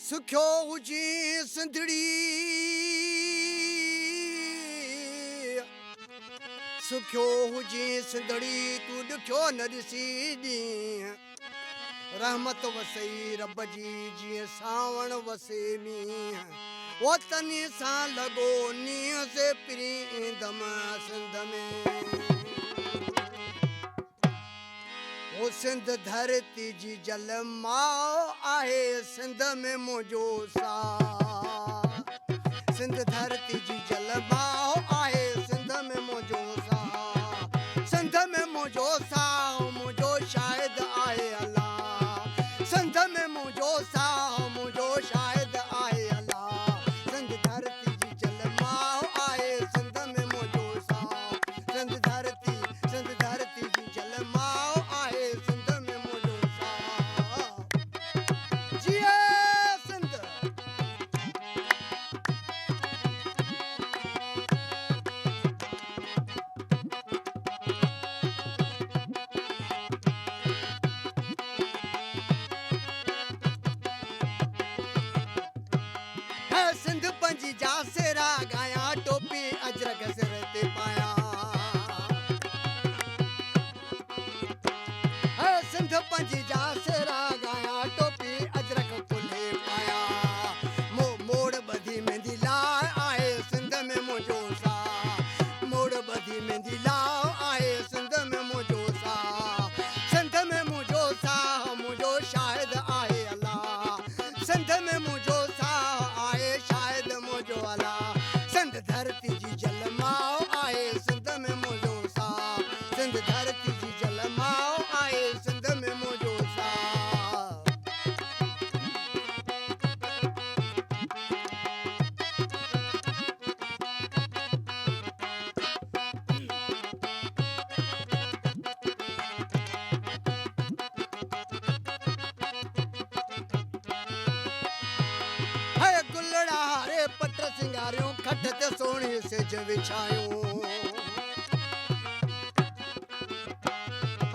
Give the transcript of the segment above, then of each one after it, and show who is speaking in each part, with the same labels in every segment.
Speaker 1: सुखियो हुजी सिंधड़ी सुखियो हुजी सिंधड़ी तूं ॾुखियो न ॾिसी ॾींहुं रहमत वसई रब जी जीअं सावण वसे मींहुं वो तनी सां लॻो नींहं से प्रींदम सिंध में वो सिंध धरती जी जल माओ आहे सिंध में मुंहिंजो साह सिंध धरती जी जल माओ आहे सिंध में मुंहिंजो साह सिंध में मुंहिंजो साह मुंहिंजो शायदि आहे अलाह सिंध में मुंहिंजो साह मुंहिंजो शायदि आहे अलाह सिंध धरती जी जल माओ आहे सिंध में मुंहिंजो साह सिंध धरती जी जल माओ आहे सिंध में मुंहिंजो साह जिए सिंध है सिंध पंजी जा सेरा गाया टोपी अजरक सिर ते पाया है सिंध पंजी जा सेरा गाया टोपी अजरक कुल्हे पाया मोड़ बधी मेंदी लाए आहे सिंध में मुंहिंजो साह मोड़ बधी मेंदी लाओ आहे सिंध में मुंहिंजो साह सिंध में मुंहिंजो साह मुंहिंजो शायदि आहे अलाह सिंध में मुंहिंजो साह आहे शायदि मुंहिंजो अलाह सिंध धरती जी जल माओ आहे सिंध में मुंहिंजो साह सिंध धरती जी जल माओ आहे सिंध में मुंहिंजो साह है गुलड़ा हारे पट सिंगारियों खट ते सोणी सिज विछायूं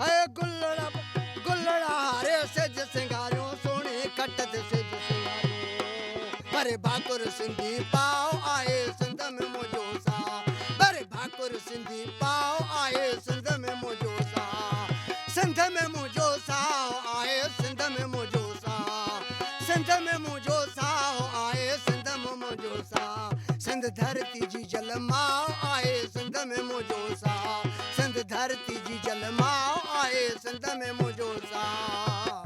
Speaker 1: है गुलड़ा हारे सिज सिंगारियों सोणी खट ते सिज सिंगारियों अरे भाकुर सिंधी पाओ आहे सिंध में मुंहिंजो साह अरे भाकुर सिंधी पाओ आहे सिंध में मुंहिंजो साह सिंध में मुंहिंजो साह आहे सिंध में मुंहिंजो साह सिंध में मुंहिंजो साह आहे सिंध में मुंहिंजो साह सिंध धरती जी जल माओ आहे सिंध में मुंहिंजो साह सिंध धरती जी जल माओ आहे सिंध में मुंहिंजो साह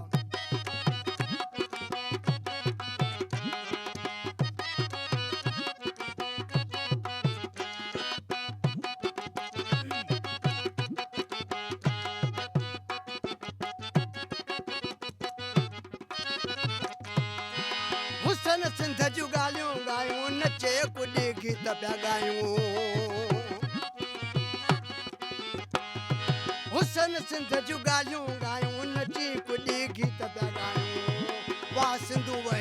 Speaker 1: हुसन सिंध जूं ॻाल्हियूं ॻायूं नचे कुॾी गीत पिया ॻायूं हुसन सिंध जूं ॻाल्हियूं ॻायूं नची कुॾी गीत पिया ॻायूं वाह सिंधू वहे